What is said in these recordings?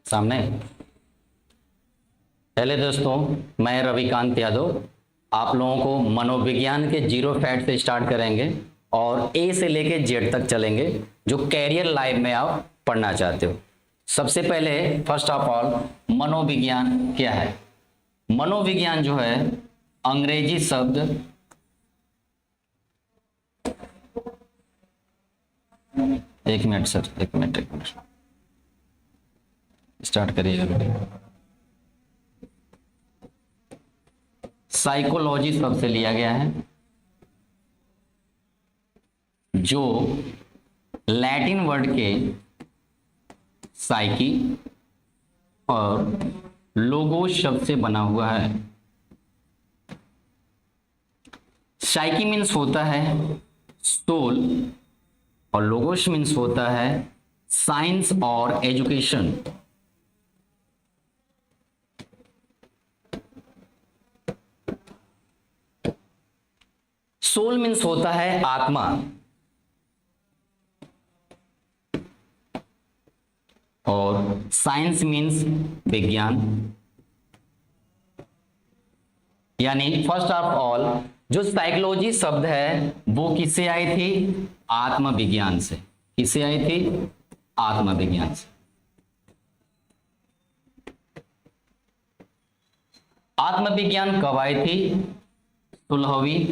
सामने। पहले दोस्तों, मैं रविकांत यादव आप लोगों को मनोविज्ञान के जीरो फैक्ट से स्टार्ट करेंगे और ए से लेके जेड तक चलेंगे, जो कैरियर लाइफ में आप पढ़ना चाहते हो। सबसे पहले फर्स्ट ऑफ ऑल मनोविज्ञान क्या है। मनोविज्ञान जो है अंग्रेजी शब्द एक मिनट स्टार्ट करिएगा। साइकोलॉजी शब्द से लिया गया है, जो लैटिन वर्ड के साइकी और लोगोस शब्द से बना हुआ है। साइकी मीन्स होता है सोल और लोगोस मीन्स होता है साइंस और एजुकेशन। सोल मीन्स होता है आत्मा और साइंस मीन्स विज्ञान। यानी फर्स्ट ऑफ ऑल जो साइकोलॉजी शब्द है वो किससे आई थी? आत्मविज्ञान से। किससे आई थी? आत्मविज्ञान से। आत्मविज्ञान कब आई थी? 16वीं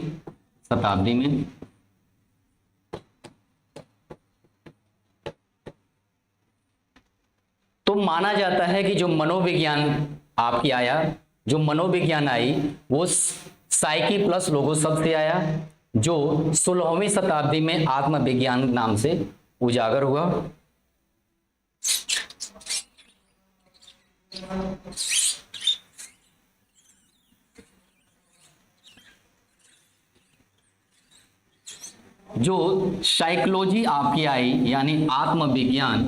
शताब्दी में। तो माना जाता है कि जो मनोविज्ञान आपकी आया, जो मनोविज्ञान आई वो साइकी प्लस लोगोस शब्द से आया, जो 16वीं शताब्दी में आत्मविज्ञान नाम से उजागर हुआ। जो साइकोलॉजी आपकी आई यानी आत्मविज्ञान,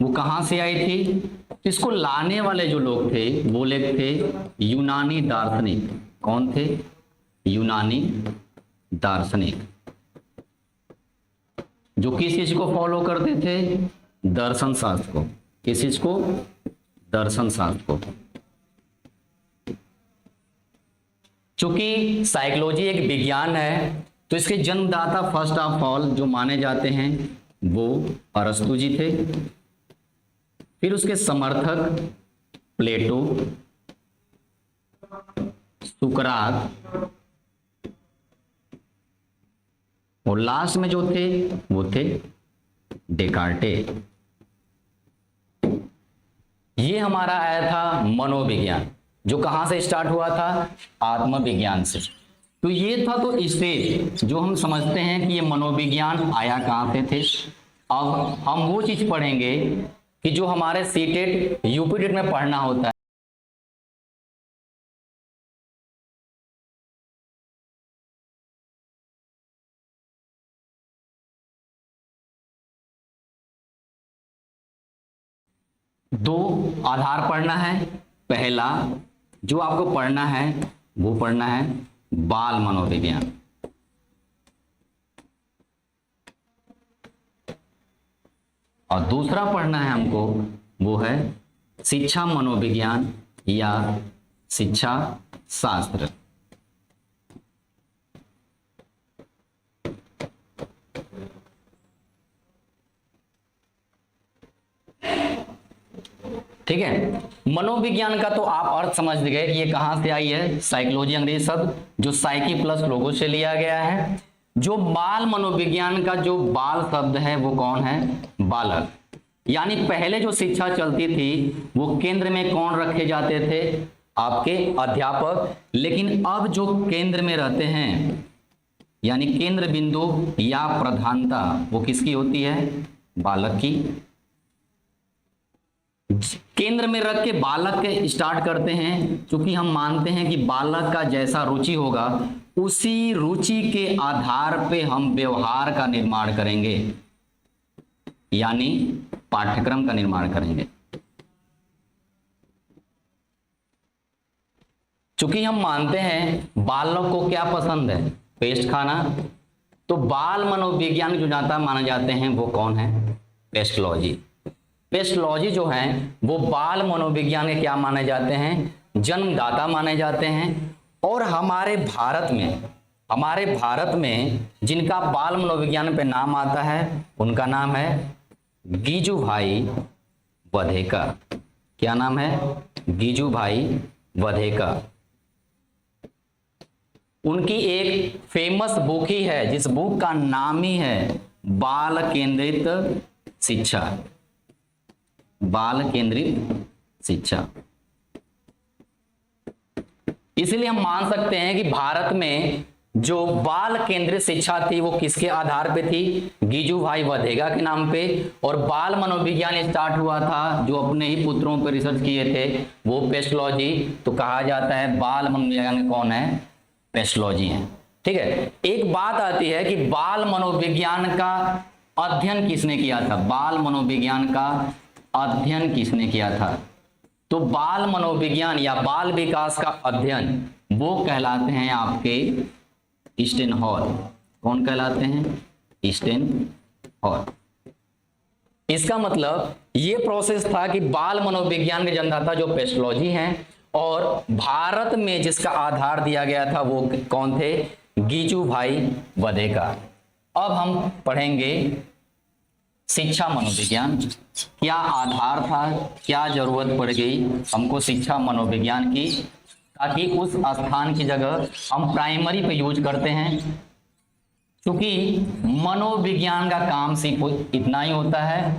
वो कहां से आई थी? इसको लाने वाले जो लोग थे वो लोग थे यूनानी दार्शनिक। कौन थे? यूनानी दार्शनिक, जो किस चीज को फॉलो करते थे? दर्शन शास्त्र को। किस चीज को? दर्शन शास्त्र को। चूंकि साइकोलॉजी एक विज्ञान है तो इसके जन्मदाता फर्स्ट ऑफ ऑल जो माने जाते हैं वो अरस्तु जी थे। फिर उसके समर्थक प्लेटो, सुकरात और लास्ट में जो थे वो थे डेकार्टे। ये हमारा आया था मनोविज्ञान, जो कहां से स्टार्ट हुआ था? आत्मविज्ञान से। तो ये था तो स्टेज जो हम समझते हैं कि ये मनोविज्ञान आया कहां से थे। अब हम वो चीज पढ़ेंगे कि जो हमारे सीटेट यूपीटेट में पढ़ना होता है। दो आधार पढ़ना है। पहला जो आपको पढ़ना है वो पढ़ना है बाल मनोविज्ञान, और दूसरा पढ़ना है हमको वो है शिक्षा मनोविज्ञान या शिक्षा शास्त्र। ठीक है। मनोविज्ञान का तो आप अर्थ समझ गए कि ये कहां से आई है। साइकोलॉजी अंग्रेजी शब्द जो साइकी प्लस लोगोस से लिया गया है। जो बाल मनोविज्ञान का जो बाल शब्द है वो कौन है? बालक। यानी पहले जो शिक्षा चलती थी वो केंद्र में कौन रखे जाते थे? आपके अध्यापक। लेकिन अब जो केंद्र में रहते हैं यानी केंद्र बिंदु या प्रधानता वो किसकी होती है? बालक की। केंद्र में रख के बालक के स्टार्ट करते हैं, क्योंकि हम मानते हैं कि बालक का जैसा रुचि होगा उसी रुचि के आधार पे हम व्यवहार का निर्माण करेंगे, यानी पाठ्यक्रम का निर्माण करेंगे। चूंकि हम मानते हैं बालक को क्या पसंद है? पेस्ट खाना। तो बाल मनोविज्ञान जो माना जाते हैं वो कौन है? पेस्टोलॉजी। पेस्टोलॉजी जो है वो बाल मनोविज्ञान के क्या माने जाते हैं, जन्मदाता माने जाते हैं। और हमारे भारत में जिनका बाल मनोविज्ञान पे नाम आता है उनका नाम है गीजूभाई वधेकर। क्या नाम है, गीजूभाई वधेकर। उनकी एक फेमस बुक ही है जिस बुक का नाम ही है बाल केंद्रित शिक्षा। बाल केंद्रित शिक्षा। इसलिए हम मान सकते हैं कि भारत में जो बाल केंद्रित शिक्षा थी वो किसके आधार पे थी, गीजूभाई वधेगा के नाम पे। और बाल मनोविज्ञान स्टार्ट हुआ था जो अपने ही पुत्रों पर रिसर्च किए थे वो पेस्टोलॉजी। तो कहा जाता है बाल मनोविज्ञान कौन है, पेस्टोलॉजी है। ठीक है, एक बात आती है कि बाल मनोविज्ञान का अध्ययन किसने किया था, बाल मनोविज्ञान का अध्ययन किसने किया था। तो बाल मनोविज्ञान या बाल विकास का अध्ययन वो कहलाते हैं आपके स्टेनहॉल। कौन कहलाते हैं, स्टेनहॉल। इसका मतलब ये प्रोसेस था कि बाल मनोविज्ञान के जन्मदाता जो पेस्टोलॉजी हैं और भारत में जिसका आधार दिया गया था वो कौन थे, गीजूभाई वधेकर। अब हम पढ़ेंगे शिक्षा मनोविज्ञान। क्या आधार था, क्या जरूरत पड़ गई हमको शिक्षा मनोविज्ञान की, ताकि उस स्थान की जगह हम प्राइमरी पे यूज करते हैं। क्योंकि मनोविज्ञान का काम सिर्फ इतना ही होता है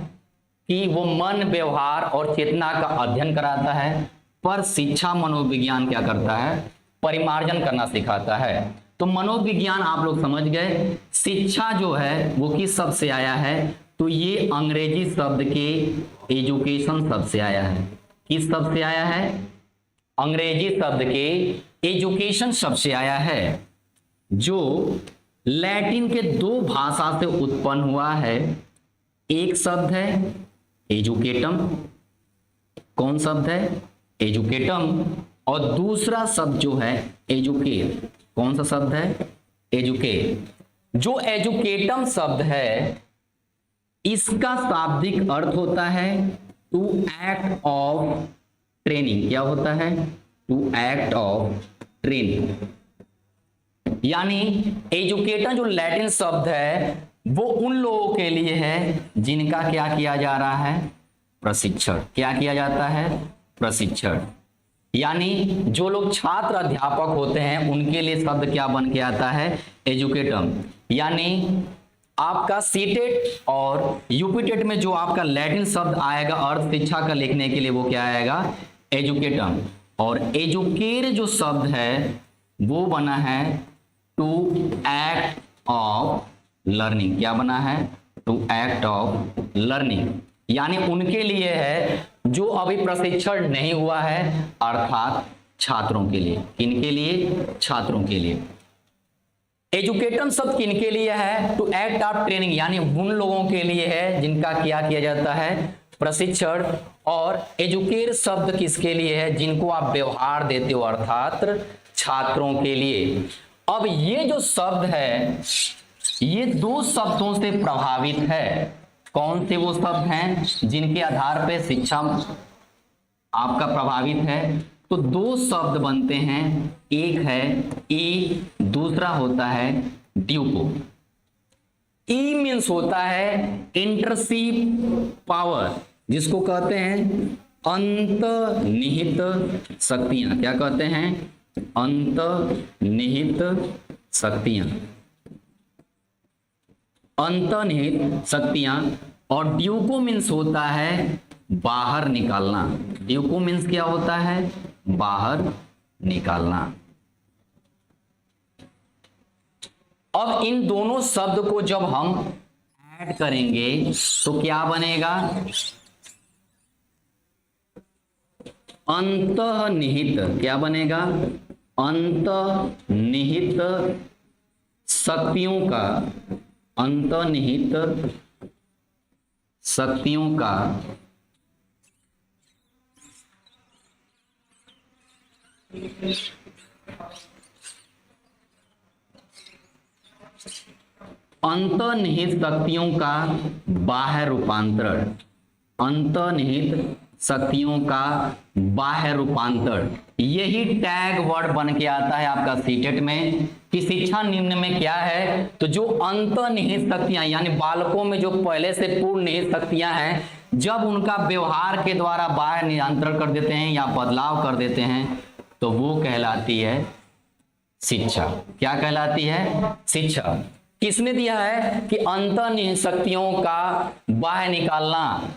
कि वो मन, व्यवहार और चेतना का अध्ययन कराता है, पर शिक्षा मनोविज्ञान क्या करता है, परिमार्जन करना सिखाता है। तो मनोविज्ञान आप लोग समझ गए। शिक्षा जो है वो किस शब्द से आया है, तो ये अंग्रेजी शब्द के एजुकेशन शब्द से आया है। किस शब्द से आया है, अंग्रेजी शब्द के एजुकेशन शब्द से आया है, जो लैटिन के दो भाषा से उत्पन्न हुआ है। एक शब्द है एजुकेटम, कौन शब्द है, एजुकेटम। और दूसरा शब्द जो है एजुकेट, कौन सा शब्द है, एजुकेट। जो एजुकेटम शब्द है इसका शाब्दिक अर्थ होता है टू एक्ट ऑफ ट्रेनिंग। क्या होता है, टू एक्ट ऑफ ट्रेनिंग। यानी एजुकेटर जो लैटिन शब्द है वो उन लोगों के लिए है जिनका क्या किया जा रहा है, प्रशिक्षण। क्या किया जाता है, प्रशिक्षण। यानी जो लोग छात्र अध्यापक होते हैं उनके लिए शब्द क्या बन के आता है, एजुकेटम। यानी आपका सीटेट और यूपीटेट में जो आपका लैटिन शब्द आएगा अर्थ शिक्षा का लिखने के लिए वो क्या आएगा, एजुकेटम। और एजुकेर जो शब्द है वो बना है टू एक्ट ऑफ लर्निंग। क्या बना है, टू एक्ट ऑफ लर्निंग। यानी उनके लिए है जो अभी प्रशिक्षण नहीं हुआ है, अर्थात छात्रों के लिए। किनके लिए, छात्रों के लिए। एजुकेटम शब्द किनके लिए है, टू एक्ट ऑफ ट्रेनिंग। यानी उन लोगों के लिए है जिनका क्या किया जाता है, प्रशिक्षण। और एजुकेट शब्द किसके लिए है, जिनको आप व्यवहार देते हो, अर्थात छात्रों के लिए। अब ये जो शब्द है ये दो शब्दों से प्रभावित है। कौन से वो शब्द हैं जिनके आधार पे शिक्षा आपका प्रभावित है, तो दो शब्द बनते हैं। एक है ई, दूसरा होता है ड्यूको। ई मीन्स होता है इंटरसीव पावर, जिसको कहते हैं अंतर्निहित शक्तियां। क्या कहते हैं, अंतर्निहित शक्तियां, अंतर्निहित शक्तियां। और ड्यूको मीन्स होता है बाहर निकालना। ड्यूको मीन्स क्या होता है, बाहर निकालना। अब इन दोनों शब्द को जब हम ऐड करेंगे तो क्या बनेगा, अंतर्निहित। क्या बनेगा, अंतर्निहित शक्तियों का, अंतर्निहित शक्तियों का अंतर्निहित शक्तियों का बाह्य रूपांतरण, अंतर्निहित शक्तियों का बाह्य रूपांतरण, यही टैग वर्ड बन के आता है आपका सीटेट में कि शिक्षा निम्न में क्या है। तो जो अंतर्निहित शक्तियां यानी बालकों में जो पहले से पूर्ण निहित शक्तियां हैं, जब उनका व्यवहार के द्वारा बाह्य नियंत्रण कर देते हैं या बदलाव कर देते हैं तो वो कहलाती है शिक्षा। क्या कहलाती है? शिक्षा। किसने दिया है कि अंतर्निहित शक्तियों का बाह्य निकालना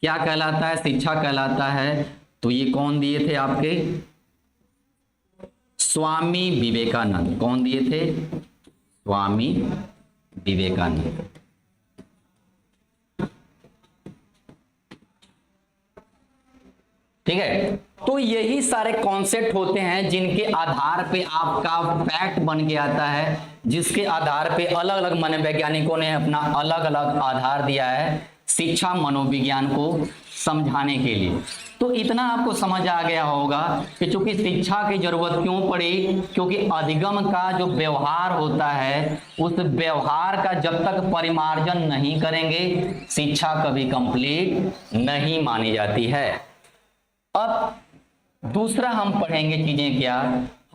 क्या कहलाता है? शिक्षा कहलाता है। तो ये कौन दिए थे आपके? स्वामी विवेकानंद। कौन दिए थे? स्वामी विवेकानंद। ठीक है, तो यही सारे कॉन्सेप्ट होते हैं जिनके आधार पे आपका फैक्ट बन के आता है, जिसके आधार पे अलग अलग मनोवैज्ञानिकों ने अपना अलग अलग आधार दिया है शिक्षा मनोविज्ञान को समझाने के लिए। तो इतना आपको समझ आ गया होगा कि चूंकि शिक्षा की जरूरत क्यों पड़ी, क्योंकि अधिगम का जो व्यवहार होता है उस व्यवहार का जब तक परिमार्जन नहीं करेंगे शिक्षा कभी कंप्लीट नहीं मानी जाती है। अब दूसरा हम पढ़ेंगे चीजें क्या,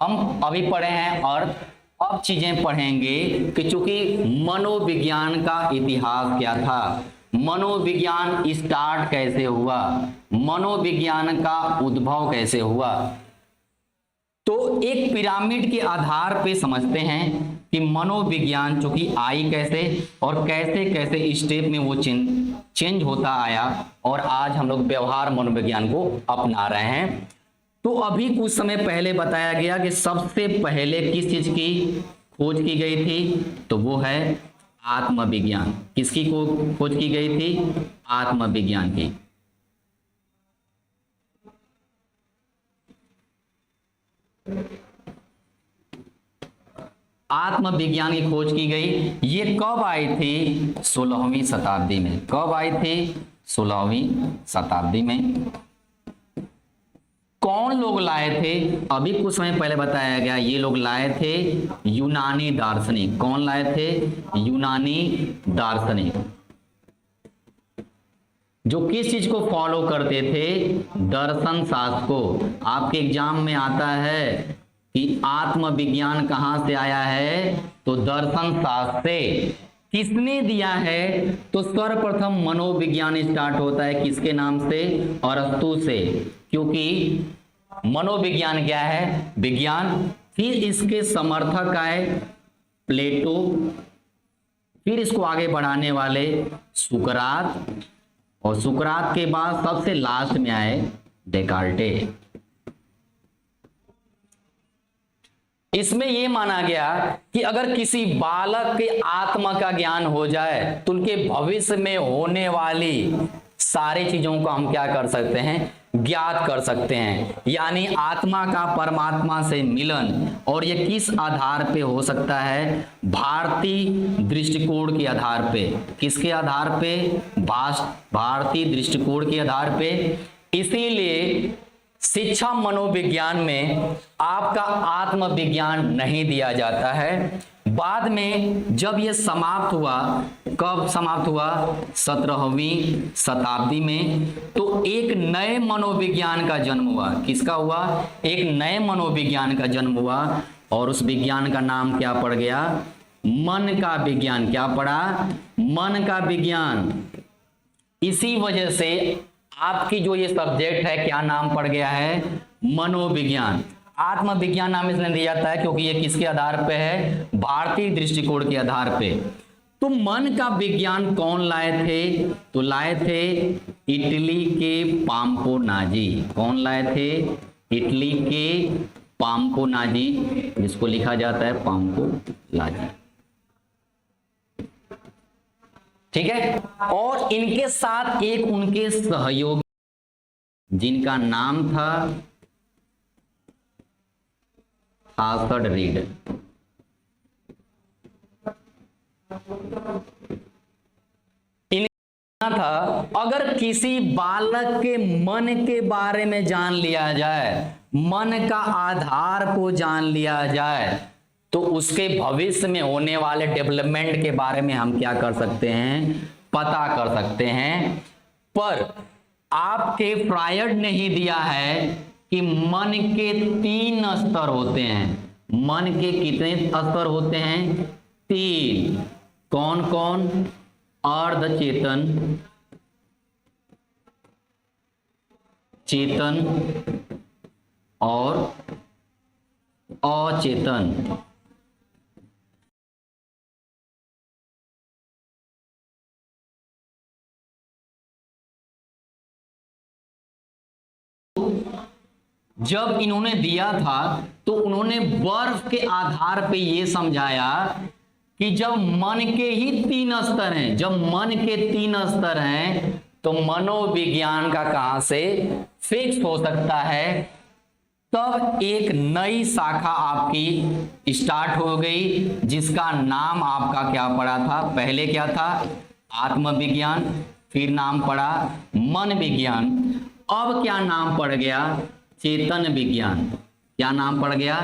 हम अभी पढ़े हैं अर्थ, अब चीजें पढ़ेंगे कि चूंकि मनोविज्ञान का इतिहास क्या था, मनोविज्ञान स्टार्ट कैसे हुआ, मनोविज्ञान का उद्भव कैसे हुआ। तो एक पिरामिड के आधार पे समझते हैं कि मनोविज्ञान चूंकि आई कैसे और कैसे कैसे स्टेप में वो चेंज होता आया और आज हम लोग व्यवहार मनोविज्ञान को अपना रहे हैं। तो अभी कुछ समय पहले बताया गया कि सबसे पहले किस चीज की खोज की गई थी, तो वो है आत्मविज्ञान। किसकी खोज की गई थी? आत्मविज्ञान की। आत्मविज्ञान की खोज की गई। ये कब आई थी? 16वीं शताब्दी में। कब आई थी? 16वीं शताब्दी में। कौन लोग लाए थे? अभी कुछ समय पहले बताया गया, ये लोग लाए थे यूनानी दार्शनिक। कौन लाए थे? यूनानी दार्शनिक, जो किस चीज को फॉलो करते थे? दर्शन शास्त्र को। आपके एग्जाम में आता है कि आत्मविज्ञान कहां से आया है, तो दर्शन शास्त्र से। किसने दिया है? तो सर्वप्रथम मनोविज्ञान स्टार्ट होता है किसके नाम से? अरस्तु से, क्योंकि मनोविज्ञान क्या है? विज्ञान। फिर इसके समर्थक आए प्लेटो, फिर इसको आगे बढ़ाने वाले सुकरात, और सुकरात के बाद सबसे लास्ट में आए डेकार्टे। इसमें यह माना गया कि अगर किसी बालक के आत्मा का ज्ञान हो जाए तो उनके भविष्य में होने वाली सारी चीजों को हम क्या कर सकते हैं? ज्ञात कर सकते हैं। यानी आत्मा का परमात्मा से मिलन, और ये किस आधार पे हो सकता है? भारतीय दृष्टिकोण के आधार पे। किसके आधार पे? भारतीय दृष्टिकोण के आधार पे। इसीलिए शिक्षा मनोविज्ञान में आपका आत्मविज्ञान नहीं दिया जाता है। बाद में जब यह समाप्त हुआ, कब समाप्त हुआ? 17वीं शताब्दी में। तो एक नए मनोविज्ञान का जन्म हुआ। किसका हुआ? एक नए मनोविज्ञान का जन्म हुआ, और उस विज्ञान का नाम क्या पड़ गया? मन का विज्ञान। क्या पड़ा? मन का विज्ञान। इसी वजह से आपकी जो ये सब्जेक्ट है क्या नाम पड़ गया है? मनोविज्ञान। आत्मविज्ञान नाम इसलिए दिया जाता है क्योंकि ये किसके आधार पे है? भारतीय दृष्टिकोण के आधार पे। तो मन का विज्ञान कौन लाए थे? तो लाए थे इटली के पाम्पोनाजी। कौन लाए थे? इटली के पाम्पोनाजी, जिसको लिखा जाता है पाम्पोलाजी। ठीक है, और इनके साथ एक उनके सहयोगी जिनका नाम था आल्फ्रेड रीड। इनका था अगर किसी बालक के मन के बारे में जान लिया जाए, मन का आधार को जान लिया जाए, तो उसके भविष्य में होने वाले डेवलपमेंट के बारे में हम क्या कर सकते हैं, पता कर सकते हैं। पर आपके फ्रायड ने ही दिया है कि मन के 3 स्तर होते हैं। मन के कितने स्तर होते हैं? 3। कौन कौन? अर्ध चेतन, चेतन और अचेतन। जब इन्होंने दिया था तो उन्होंने बर्फ के आधार पे ये समझाया कि जब मन के ही 3 स्तर हैं, जब मन के 3 स्तर हैं तो मनोविज्ञान का कहां से फिक्स हो सकता है। तब एक नई शाखा आपकी स्टार्ट हो गई, जिसका नाम आपका क्या पड़ा था? पहले क्या था? आत्मविज्ञान, फिर नाम पड़ा मन विज्ञान, अब क्या नाम पड़ गया? चेतन विज्ञान। क्या नाम पड़ गया?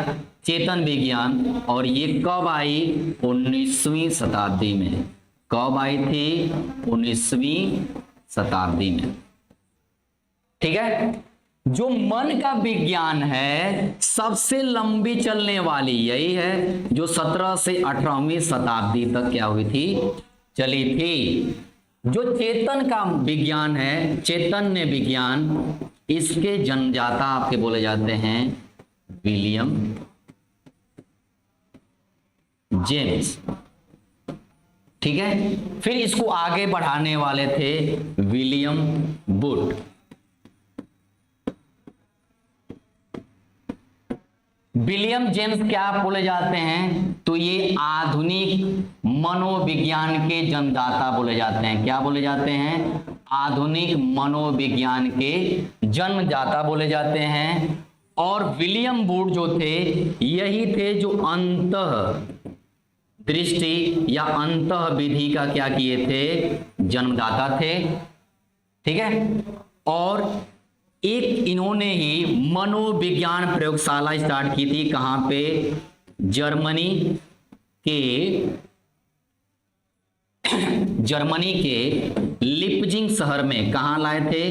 चेतन विज्ञान। और ये कब आई? 19वीं शताब्दी में। कब आई थी? 19वीं शताब्दी में। ठीक है। जो मन का विज्ञान है सबसे लंबी चलने वाली यही है, जो 17 से 18वीं शताब्दी तक क्या हुई थी? चली थी। जो चेतन का विज्ञान है, चैतन्य विज्ञान, इसके जन्मदाता आपके बोले जाते हैं विलियम जेम्स। ठीक है। फिर इसको आगे बढ़ाने वाले थे विलियम वुड। विलियम जेम्स क्या बोले जाते हैं? तो ये आधुनिक मनोविज्ञान के जन्मदाता बोले जाते हैं। क्या बोले जाते हैं? आधुनिक मनोविज्ञान के जन्मदाता बोले जाते हैं। और विलियम वुड जो थे, यही थे जो अंतः दृष्टि या अंतः विधि का क्या किए थे? जन्मदाता थे। ठीक है। और एक इन्होंने ही मनोविज्ञान प्रयोगशाला स्टार्ट की थी। कहां पे? जर्मनी के लिपजिंग शहर में। कहां लाए थे?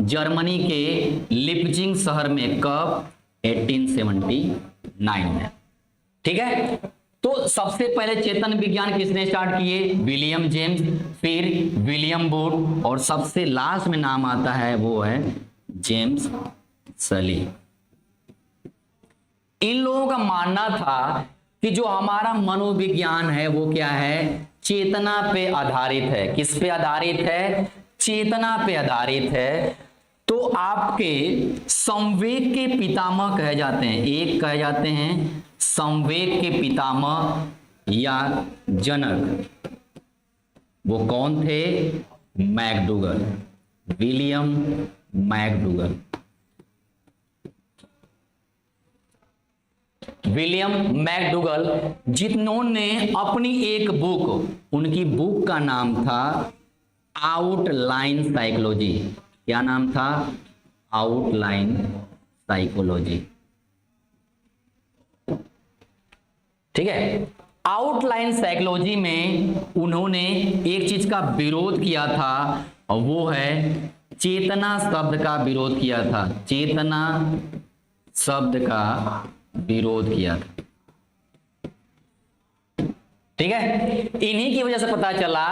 जर्मनी के लिपजिंग शहर में। कब? 1879 में। ठीक है। तो सबसे पहले चेतन विज्ञान किसने स्टार्ट किए? विलियम जेम्स, फिर विलियम वुड, और सबसे लास्ट में नाम आता है वो है जेम्स सली। इन लोगों का मानना था कि जो हमारा मनोविज्ञान है वो क्या है? चेतना पे आधारित है। किस पे आधारित है? चेतना पे आधारित है। तो आपके संवेग के पितामह कहे जाते हैं, एक कहे जाते हैं संवेग के पितामह या जनक। वो कौन थे? McDougall, William McDougall. William McDougall, जिन्होंने अपनी एक बुक, उनकी बुक का नाम था आउटलाइन साइकोलॉजी। क्या नाम था? Outline psychology. ठीक है। आउटलाइन साइकोलॉजी में उन्होंने एक चीज का विरोध किया था, और वो है चेतना शब्द का विरोध किया था। चेतना शब्द का विरोध किया था। ठीक है। इन्हीं की वजह से पता चला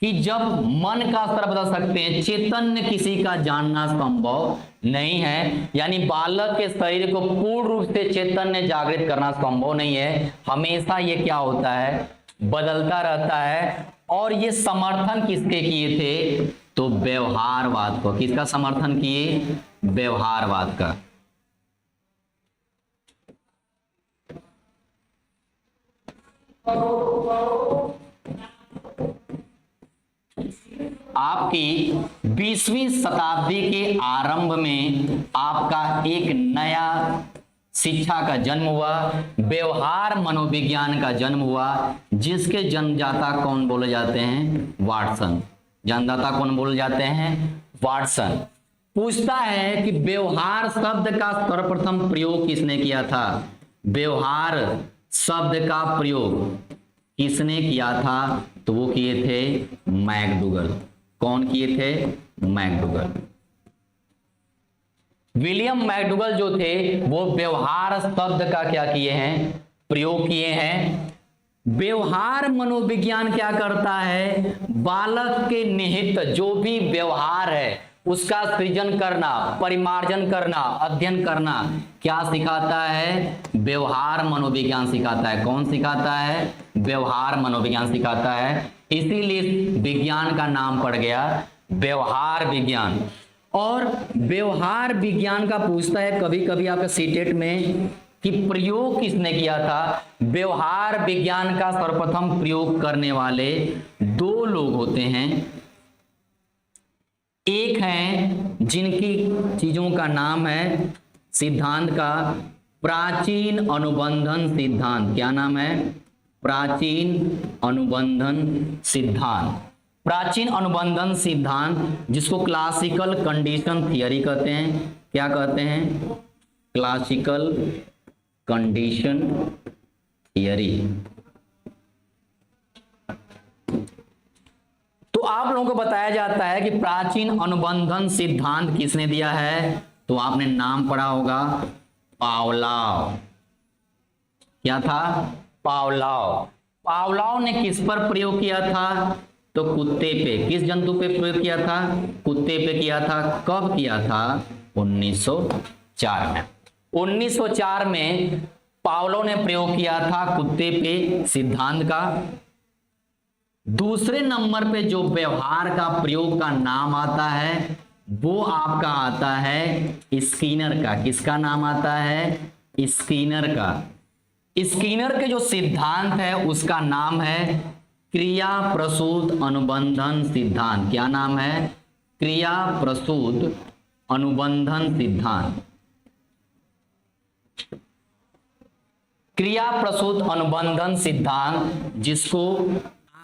कि जब मन का स्तर बदल सकते हैं, चैतन्य किसी का जानना संभव नहीं है। यानी बालक के शरीर को पूर्ण रूप से चैतन्य जागृत करना संभव नहीं है। हमेशा ये क्या होता है? बदलता रहता है। और ये समर्थन किसके किए थे? तो व्यवहारवाद को। किसका समर्थन किए? व्यवहारवाद का। आपकी 20वीं शताब्दी के आरंभ में आपका एक नया शिक्षा का जन्म हुआ, व्यवहार मनोविज्ञान का जन्म हुआ, जिसके जन्मदाता कौन बोले जाते हैं? वाटसन। जन्मदाता कौन बोले जाते हैं? वाटसन। पूछता है कि व्यवहार शब्द का सर्वप्रथम प्रयोग किसने किया था? व्यवहार शब्द का प्रयोग किसने किया था? तो वो किए थे मैकडूगल। कौन किए थे? मैकडूगल। विलियम मैकडूगल जो थे वो व्यवहार शब्द का क्या किए हैं? प्रयोग किए हैं। व्यवहार मनोविज्ञान क्या करता है? बालक के निहित जो भी व्यवहार है उसका सृजन करना, परिमार्जन करना, अध्ययन करना क्या सिखाता है? व्यवहार मनोविज्ञान सिखाता है। कौन सिखाता है? व्यवहार मनोविज्ञान सिखाता है। इसीलिए विज्ञान का नाम पड़ गया व्यवहार विज्ञान। और व्यवहार विज्ञान का पूछता है कभी कभी आपका सीटेट में कि प्रयोग किसने किया था? व्यवहार विज्ञान का सर्वप्रथम प्रयोग करने वाले दो लोग होते हैं। एक हैं जिनकी चीजों का नाम है सिद्धांत का प्राचीन अनुबंधन सिद्धांत। क्या नाम है? प्राचीन अनुबंधन सिद्धांत। प्राचीन अनुबंधन सिद्धांत जिसको क्लासिकल कंडीशन थियरी कहते हैं। क्या कहते हैं? Classical condition theory. तो आप लोगों को बताया जाता है कि प्राचीन अनुबंधन सिद्धांत किसने दिया है? तो आपने नाम पढ़ा होगा पावलोव। क्या था? पावलोव। पावलोव ने किस पर प्रयोग किया था? तो कुत्ते पे। किस जंतु पे प्रयोग किया था? कुत्ते पे किया था। कब किया था? 1904 में। 1904 में पावलोव ने प्रयोग किया था कुत्ते पे सिद्धांत का। दूसरे नंबर पे जो व्यवहार का प्रयोग का नाम आता है वो आपका आता है स्किनर का। किसका नाम आता है? स्किनर का। स्किनर के जो सिद्धांत है उसका नाम है क्रिया प्रसूत अनुबंधन सिद्धांत। क्या नाम है? क्रिया प्रसूत अनुबंधन सिद्धांत। क्रिया प्रसूत अनुबंधन सिद्धांत जिसको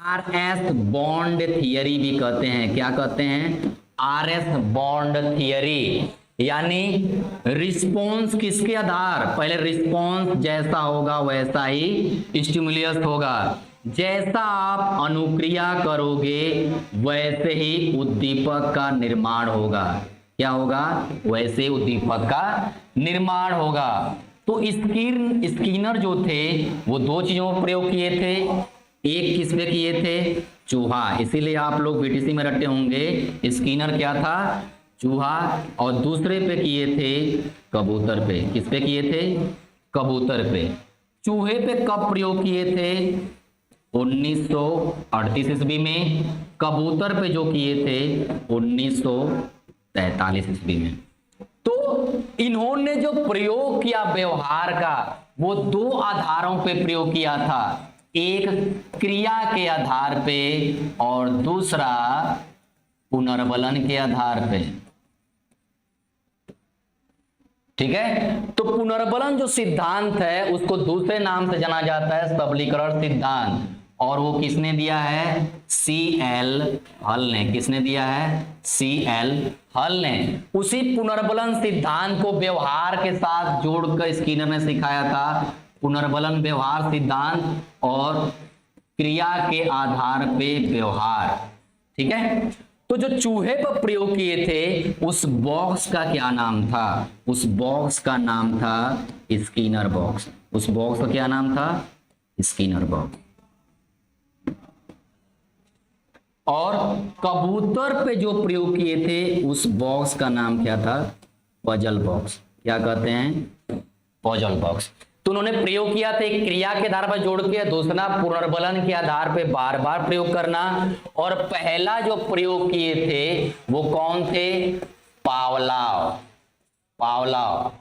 RS बॉन्ड थियरी भी कहते हैं। क्या कहते हैं? RS bond theory. यानी रिस्पॉन्स किसके आधार? पहले रिस्पॉन्स जैसा होगा वैसा ही स्टिमुलस होगा। जैसा आप अनुक्रिया करोगे वैसे ही उद्दीपक का निर्माण होगा। क्या होगा? वैसे उद्दीपक का निर्माण होगा। तो स्किनर जो थे वो दो चीजों पर प्रयोग किए थे। एक किस पे किए थे? चूहा। इसीलिए आप लोग बीटीसी में रटे होंगे स्किनर क्या था? चूहा। और दूसरे पे किए थे कबूतर पे। किस पे किए थे? कबूतर पे। चूहे पे कब प्रयोग किए थे? 1938 ईस्वी में। कबूतर पे जो किए थे 1943 ईस्वी में। तो इन्होंने जो प्रयोग किया व्यवहार का वो दो आधारों पे प्रयोग किया था। एक क्रिया के आधार पे और दूसरा पुनर्बलन के आधार पे। ठीक है? तो पुनर्बलन जो सिद्धांत है उसको दूसरे नाम से जाना जाता है सबलीकरण सिद्धांत। और वो किसने दिया है? CL हल ने। किसने दिया है? CL हल ने। उसी पुनर्बलन सिद्धांत को व्यवहार के साथ जोड़कर स्किनर ने सिखाया था। पुनर्बलन व्यवहार सिद्धांत और क्रिया के आधार पे व्यवहार। ठीक है? तो जो चूहे पर प्रयोग किए थे उस बॉक्स का क्या नाम था? उस बॉक्स का नाम था स्किनर बॉक्स। उस बॉक्स का क्या नाम था? Skinner box. और कबूतर पे जो प्रयोग किए थे उस बॉक्स का नाम क्या था? Puzzle box. क्या कहते हैं? Puzzle box. तो उन्होंने प्रयोग किया था एक क्रिया के आधार पर जोड़ के, दूसरा पुनर्बलन के आधार पे बार बार प्रयोग करना। और पहला जो प्रयोग किए थे वो कौन थे? पावलोव। पावलोव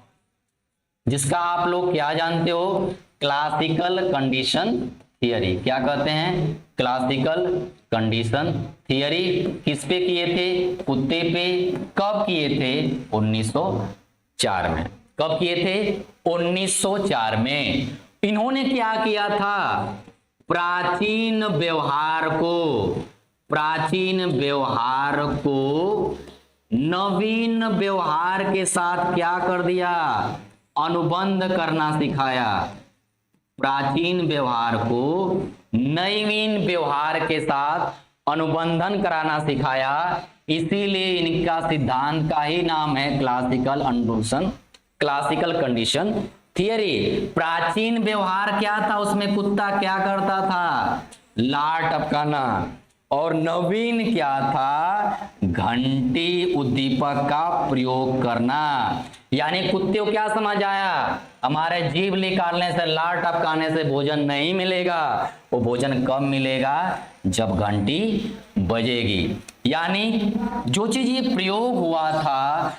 जिसका आप लोग क्या जानते हो? Classical condition theory. क्या कहते हैं? Classical condition theory. किस पे किए थे? कुत्ते पे। कब किए थे? 1904 में। कब किए थे? 1904 में। इन्होंने क्या किया था? प्राचीन व्यवहार को नवीन व्यवहार के साथ क्या कर दिया? अनुबंध करना सिखाया। प्राचीन व्यवहार को नवीन व्यवहार के साथ अनुबंधन कराना सिखाया, इसीलिए इनका सिद्धांत का ही नाम है क्लासिकल अनुरूपण, क्लासिकल कंडीशन थियरी। प्राचीन व्यवहार क्या था, उसमें कुत्ता क्या करता था, लार टपकाना, और नवीन क्या था, घंटी उद्दीपक का प्रयोग करना। यानी कुत्ते को क्या समझ आया, हमारे जीभ निकालने से, लार टपकाने से भोजन नहीं मिलेगा, वो भोजन कब मिलेगा, जब घंटी बजेगी। यानी जो चीज ये प्रयोग हुआ था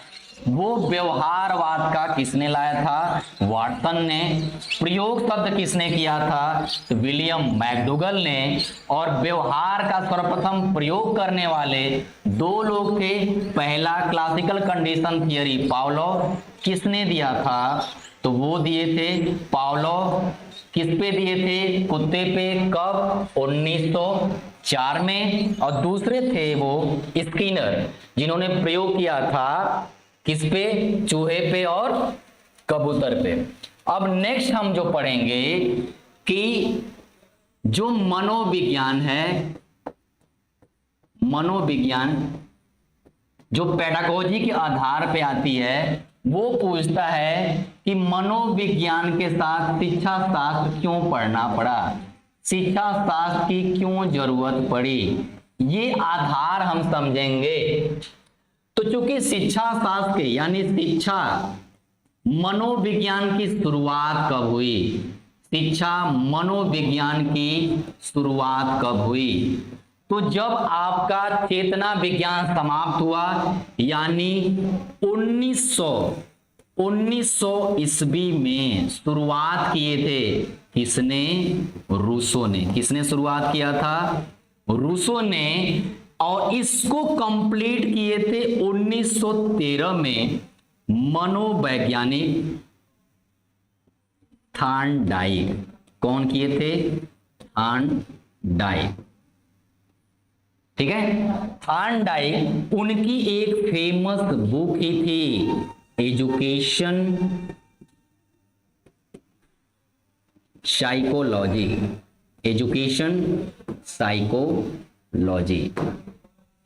वो व्यवहारवाद का किसने लाया था, वाटसन ने। प्रयोग शब्द किसने किया था, तो विलियम मैकडूगल ने। और व्यवहार का सर्वप्रथम प्रयोग करने वाले दो लोग थे, पहला क्लासिकल कंडीशन थियरी पावलोव किसने दिया था, तो वो दिए थे पावलोव। किस पे दिए थे, कुत्ते पे, कब, 1904 में। और दूसरे थे वो स्किनर, जिन्होंने प्रयोग किया था किस पे, चूहे पे और कबूतर पे। अब नेक्स्ट हम जो पढ़ेंगे कि जो मनोविज्ञान है, मनोविज्ञान जो पेडागोजी के आधार पे आती है, वो पूछता है कि मनोविज्ञान के साथ शिक्षा शास्त्र क्यों पढ़ना पड़ा, शिक्षा शास्त्र की क्यों जरूरत पड़ी, ये आधार हम समझेंगे। तो चूंकि शिक्षा शास्त्र यानी शिक्षा मनोविज्ञान की शुरुआत कब हुई, शिक्षा मनोविज्ञान की शुरुआत कब हुई, तो जब आपका चेतना विज्ञान समाप्त हुआ, यानी 1900 ईस्वी में शुरुआत किए थे किसने, रूसो ने। किसने शुरुआत किया था, रूसो ने। और इसको कंप्लीट किए थे 1913 में मनोवैज्ञानिक थॉर्नडाइक। कौन किए थे, थॉर्नडाइक, ठीक है। थॉर्नडाइक, उनकी एक फेमस बुक ही थी एजुकेशन साइकोलॉजी, एजुकेशन साइकोलॉजी,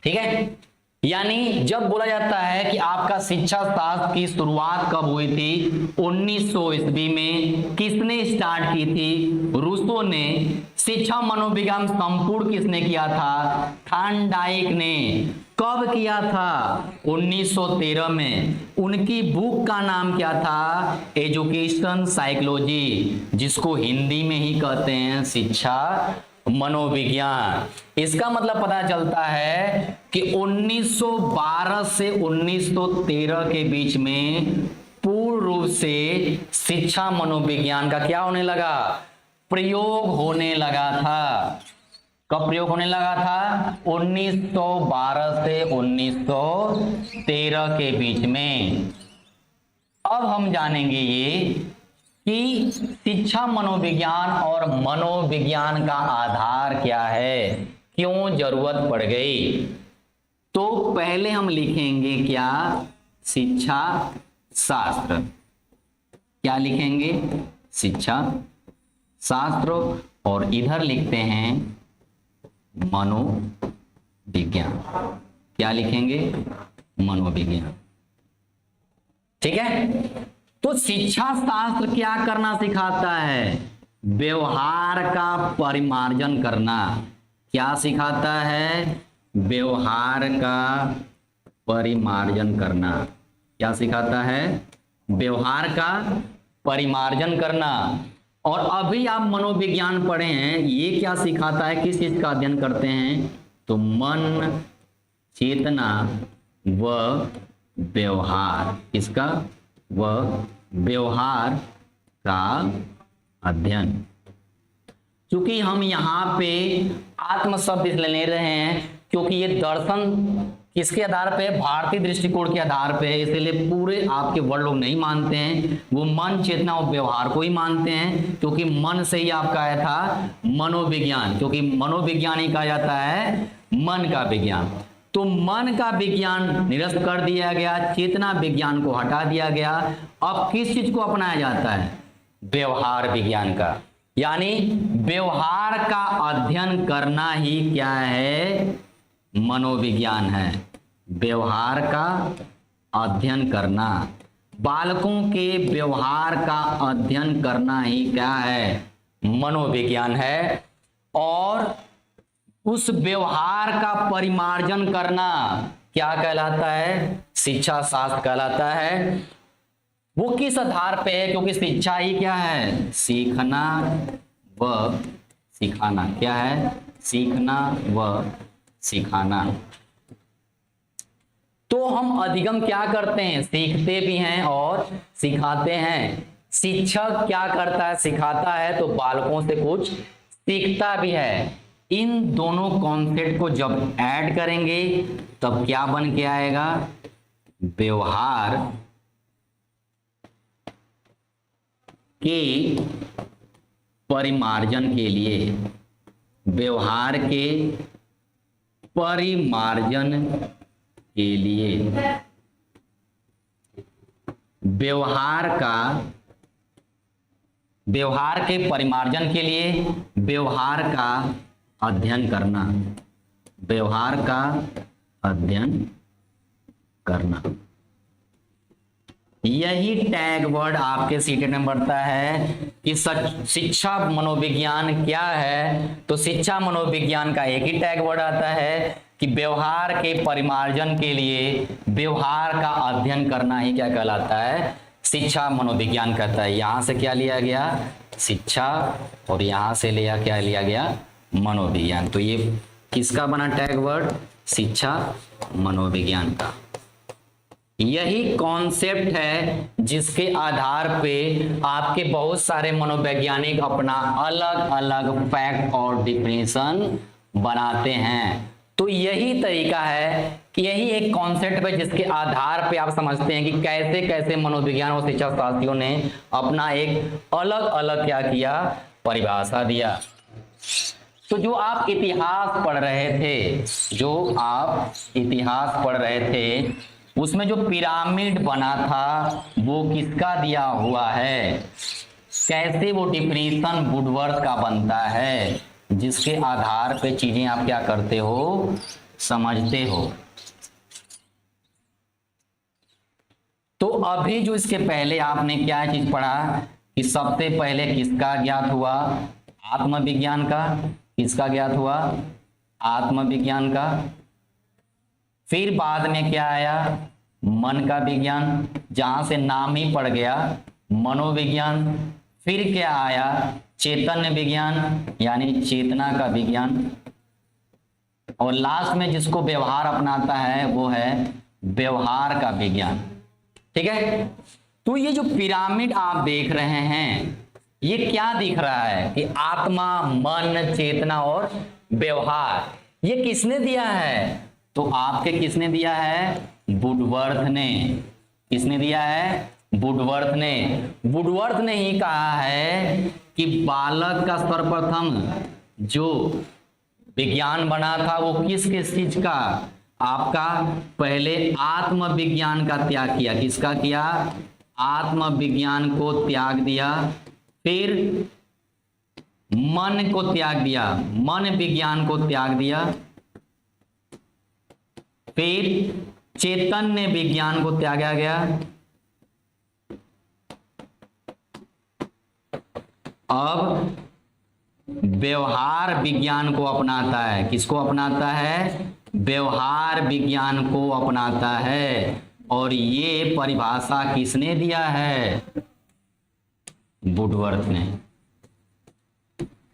ठीक है। यानी जब बोला जाता है कि आपका शिक्षा शास्त्र की शुरुआत कब हुई थी, 1900 ईस्वी में। किसने स्टार्ट की थी, रूसो ने। शिक्षा मनोविज्ञान संपूर्ण किसने किया था, थॉर्नडाइक ने। कब किया था, 1913 में। उनकी बुक का नाम क्या था, एजुकेशन साइकोलॉजी, जिसको हिंदी में ही कहते हैं शिक्षा मनोविज्ञान। इसका मतलब पता चलता है कि 1912 से 1913 के बीच में पूर्ण रूप से शिक्षा मनोविज्ञान का क्या होने लगा, प्रयोग होने लगा था। कब प्रयोग होने लगा था, 1912 से 1913 के बीच में। अब हम जानेंगे ये कि शिक्षा मनोविज्ञान और मनोविज्ञान का आधार क्या है, क्यों जरूरत पड़ गई। तो पहले हम लिखेंगे क्या, शिक्षा शास्त्र। क्या लिखेंगे, शिक्षा शास्त्र। और इधर लिखते हैं मनोविज्ञान। क्या लिखेंगे, मनोविज्ञान, ठीक है। तो शिक्षा शास्त्र क्या करना सिखाता है, व्यवहार का परिमार्जन करना। क्या सिखाता है, व्यवहार का परिमार्जन करना। क्या सिखाता है, व्यवहार का परिमार्जन करना। और अभी आप मनोविज्ञान पढ़े हैं, ये क्या सिखाता है, किस चीज का अध्ययन करते हैं, तो मन, चेतना व व्यवहार। इसका व व्यवहार का अध्ययन। क्योंकि हम यहाँ पे आत्म शब्द इसलिए ले रहे हैं क्योंकि ये दर्शन किसके आधार पे, भारतीय दृष्टिकोण के आधार पे है। इसलिए पूरे आपके वर्ड लोग नहीं मानते हैं, वो मन, चेतना और व्यवहार को ही मानते हैं। क्योंकि मन से ही आपका आया था मनोविज्ञान, क्योंकि मनोविज्ञान ही कहा जाता है मन का विज्ञान। तो मन का विज्ञान निरस्त कर दिया गया, चेतना विज्ञान को हटा दिया गया। अब किस चीज को अपनाया जाता है, व्यवहार विज्ञान का। यानी व्यवहार का अध्ययन करना ही क्या है, मनोविज्ञान है। व्यवहार का अध्ययन करना, बालकों के व्यवहार का अध्ययन करना ही क्या है, मनोविज्ञान है। और उस व्यवहार का परिमार्जन करना क्या कहलाता है, शिक्षा शास्त्र कहलाता है। वो किस आधार पे है, क्योंकि शिक्षा ही क्या है, सीखना व सिखाना। क्या है, सीखना व सिखाना। तो हम अधिगम क्या करते हैं, सीखते भी हैं और सिखाते हैं। शिक्षक क्या करता है, सिखाता है, तो बालकों से कुछ सीखता भी है। इन दोनों कॉन्सेप्ट को जब ऐड करेंगे तब क्या बन के आएगा, व्यवहार के परिमार्जन के लिए, व्यवहार के परिमार्जन के लिए, व्यवहार के परिमार्जन के लिए व्यवहार का अध्ययन करना, व्यवहार का अध्ययन करना। यही टैग वर्ड आपके सीटेट में बढ़ता है कि शिक्षा मनोविज्ञान क्या है। तो शिक्षा मनोविज्ञान का एक ही टैग वर्ड आता है कि व्यवहार के परिमार्जन के लिए व्यवहार का अध्ययन करना ही क्या कहलाता है, शिक्षा मनोविज्ञान कहता है। यहां से क्या लिया गया, शिक्षा, और यहां से क्या लिया गया, मनोविज्ञान। तो ये किसका बना टैग वर्ड, शिक्षा मनोविज्ञान का। यही कॉन्सेप्ट है जिसके आधार पे आपके बहुत सारे मनोवैज्ञानिक अपना अलग अलग फैक्ट और डिफिनेशन बनाते हैं। तो यही तरीका है कि यही एक कॉन्सेप्ट है जिसके आधार पे आप समझते हैं कि कैसे कैसे मनोविज्ञान और शिक्षा शास्त्रियों ने अपना एक अलग अलग क्या किया, परिभाषा दिया। तो जो आप इतिहास पढ़ रहे थे, उसमें जो पिरामिड बना था वो किसका दिया हुआ है, कैसे वो डिफिनेशन वुडवर्थ का बनता है, जिसके आधार पे चीजें आप क्या करते हो, समझते हो। तो अभी जो इसके पहले आपने क्या चीज पढ़ा कि सबसे पहले किसका ज्ञात हुआ, आत्मविज्ञान का। किसका ज्ञात हुआ, आत्मविज्ञान का। फिर बाद में क्या आया, मन का विज्ञान, जहां से नाम ही पड़ गया मनोविज्ञान। फिर क्या आया, चैतन्य विज्ञान यानी चेतना का विज्ञान। और लास्ट में जिसको व्यवहार अपनाता है वो है व्यवहार का विज्ञान। ठीक है। तो ये जो पिरामिड आप देख रहे हैं, ये क्या दिख रहा है कि आत्मा, मन, चेतना और व्यवहार, ये किसने दिया है, तो आपके किसने दिया है, वुडवर्थ ने। किसने दिया है, वुडवर्थ ने। वुडवर्थ ने ही कहा है कि बालक का सर्वप्रथम जो विज्ञान बना था वो किस किस चीज का, आपका पहले आत्मविज्ञान का त्याग किया। किसका किया, आत्मविज्ञान को त्याग दिया। फिर मन को त्याग दिया, मन विज्ञान को त्याग दिया। फिर चैतन्य विज्ञान को त्यागा गया। अब व्यवहार विज्ञान को अपनाता है। किसको अपनाता है, व्यवहार विज्ञान को अपनाता है। और ये परिभाषा किसने दिया है, वुडवर्थ ने।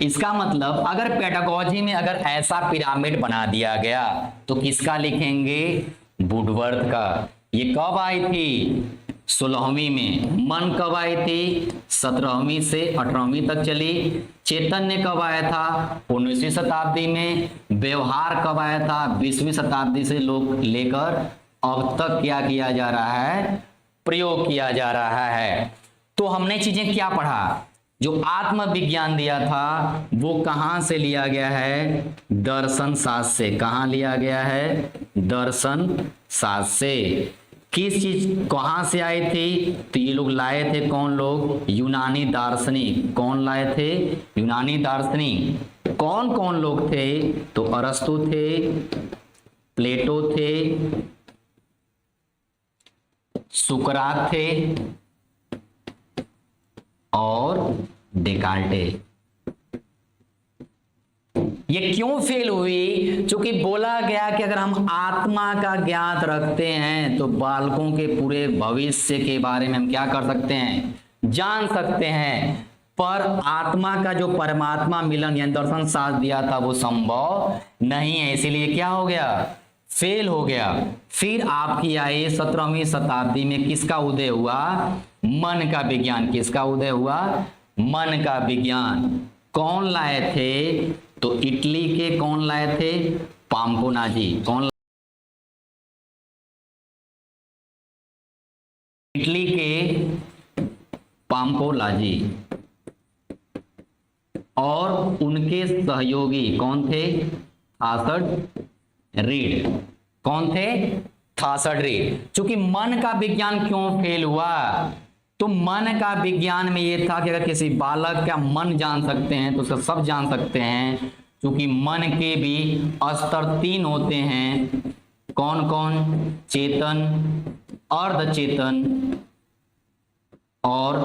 इसका मतलब अगर पेडागोजी में अगर ऐसा पिरामिड बना दिया गया तो किसका लिखेंगे, वुडवर्थ का। ये कब आई थी, 16वीं में। मन कब आई थी, 17वीं से 18वीं तक चली। चैतन्य कब आया था, 19वीं शताब्दी में। व्यवहार कब आया था, 20वीं शताब्दी से लेकर अब तक क्या किया जा रहा है, प्रयोग किया जा रहा है। तो हमने चीजें क्या पढ़ा, जो आत्मविज्ञान दिया था वो कहां से लिया गया है, दर्शन शास्त्र से। कहां लिया गया है, दर्शन शास्त्र से। किस चीज कहां से आई थी? तो ये लोग लाए थे, कौन लोग? यूनानी दार्शनिक। कौन लाए थे? यूनानी दार्शनिक। कौन कौन लोग थे? तो अरस्तु थे, प्लेटो थे, सुकरात थे और डेकार्टे। ये क्यों फेल हुई? क्योंकि बोला गया कि अगर हम आत्मा का ज्ञात रखते हैं तो बालकों के पूरे भविष्य के बारे में हम क्या कर सकते हैं? जान सकते हैं। पर आत्मा का जो परमात्मा मिलन यानी दर्शन शास्त्र दिया था वो संभव नहीं है, इसीलिए क्या हो गया? फेल हो गया। फिर आपकी आई 17वीं शताब्दी में किसका उदय हुआ? मन का विज्ञान। किसका उदय हुआ? मन का विज्ञान। कौन लाए थे? तो इटली के कौन लाए थे? पाम्पोनाजी। कौन? इटली के पाम्पोलाजी। और उनके सहयोगी कौन थे? थासड रीड। कौन थे? थासड रीड। क्योंकि मन का विज्ञान क्यों फेल हुआ? तो मन का विज्ञान में ये था कि अगर किसी बालक का मन जान सकते हैं तो उसका सब जान सकते हैं, क्योंकि मन के भी स्तर 3 होते हैं। कौन कौन? चेतन, अर्धचेतन और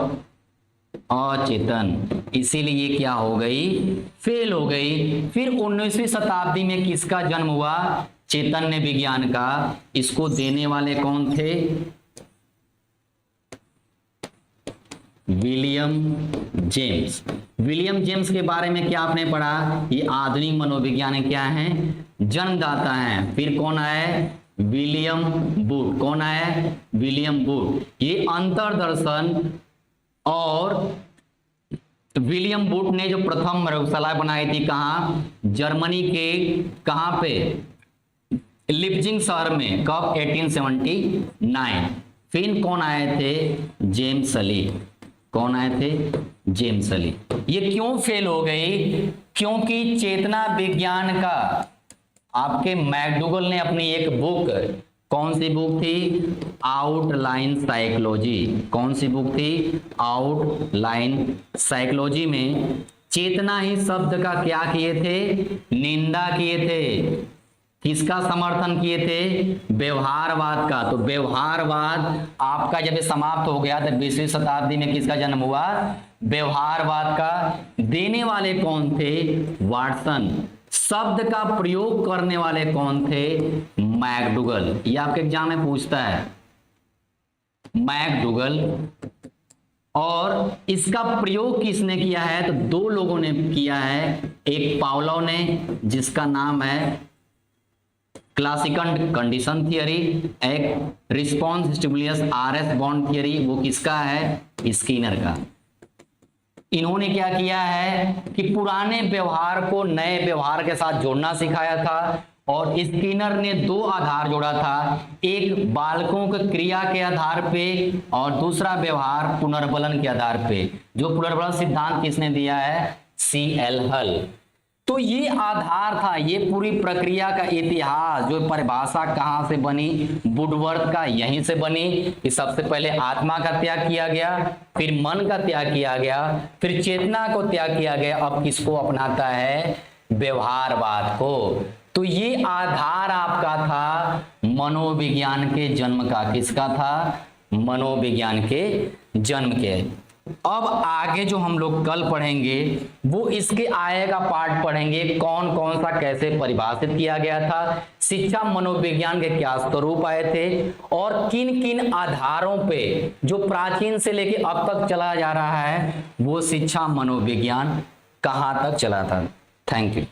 अचेतन। इसीलिए क्या हो गई? फेल हो गई। फिर 19वीं शताब्दी में किसका जन्म हुआ? चैतन्य विज्ञान का। इसको देने वाले कौन थे? William James. विलियम जेम्स के बारे में क्या आपने पढ़ा? ये आधुनिक मनोविज्ञान क्या है? जन्मदाता हैं। फिर कौन आए? William boot. कौन आए? William boot. ये अंतर्दर्शन और विलियम बूट ने जो प्रथम प्रयोगशाला बनाई थी, कहाँ? जर्मनी के कहाँ पे? लिप्जिंग शहर में। कब? 1879। फिर कौन आए थे? जेम्स सली। कौन आए थे? जेम्स सली। ये क्यों फेल हो गई? क्योंकि चेतना विज्ञान का आपके मैकडूगल ने अपनी एक बुक, कौन सी बुक थी? Outline psychology. कौन सी बुक थी? आउटलाइन साइकोलॉजी में चेतना ही शब्द का क्या किए थे? निंदा किए थे। किसका समर्थन किए थे? व्यवहारवाद का। तो व्यवहारवाद आपका जब समाप्त हो गया तो 20वीं शताब्दी में किसका जन्म हुआ? व्यवहारवाद का। देने वाले कौन थे? वाटसन। शब्द का प्रयोग करने वाले कौन थे? मैकडूगल। ये आपके एग्जाम में पूछता है, मैकडूगल। और इसका प्रयोग किसने किया है? तो 2 लोगों ने किया है। एक पावलोव ने, जिसका नाम है क्लासिकल कंडीशन थियरी। एक response stimulus RS bond theory, वो किसका है? स्किनर का। इन्होंने क्या किया है कि पुराने व्यवहार को नए व्यवहार के साथ जोड़ना सिखाया था, और स्किनर ने 2 आधार जोड़ा था, एक बालकों के क्रिया के आधार पे और दूसरा व्यवहार पुनर्बलन के आधार पे। जो पुनर्बलन सिद्धांत किसने दिया है? CL हल। तो ये आधार था। ये पूरी प्रक्रिया का इतिहास, जो परिभाषा कहाँ से बनी? वुडवर्थ का यहीं से बनी कि सबसे पहले आत्मा का त्याग किया गया, फिर मन का त्याग किया गया, फिर चेतना को त्याग किया गया। अब किसको अपनाता है? व्यवहारवाद को। तो ये आधार आपका था मनोविज्ञान के जन्म का। किसका था? मनोविज्ञान के जन्म के। अब आगे जो हम लोग कल पढ़ेंगे वो इसके आगे का पार्ट पढ़ेंगे, कौन कौन सा कैसे परिभाषित किया गया था, शिक्षा मनोविज्ञान के क्या स्वरूप आए थे, और किन किन आधारों पे जो प्राचीन से लेके अब तक चला जा रहा है वो शिक्षा मनोविज्ञान कहाँ तक चला था। Thank you.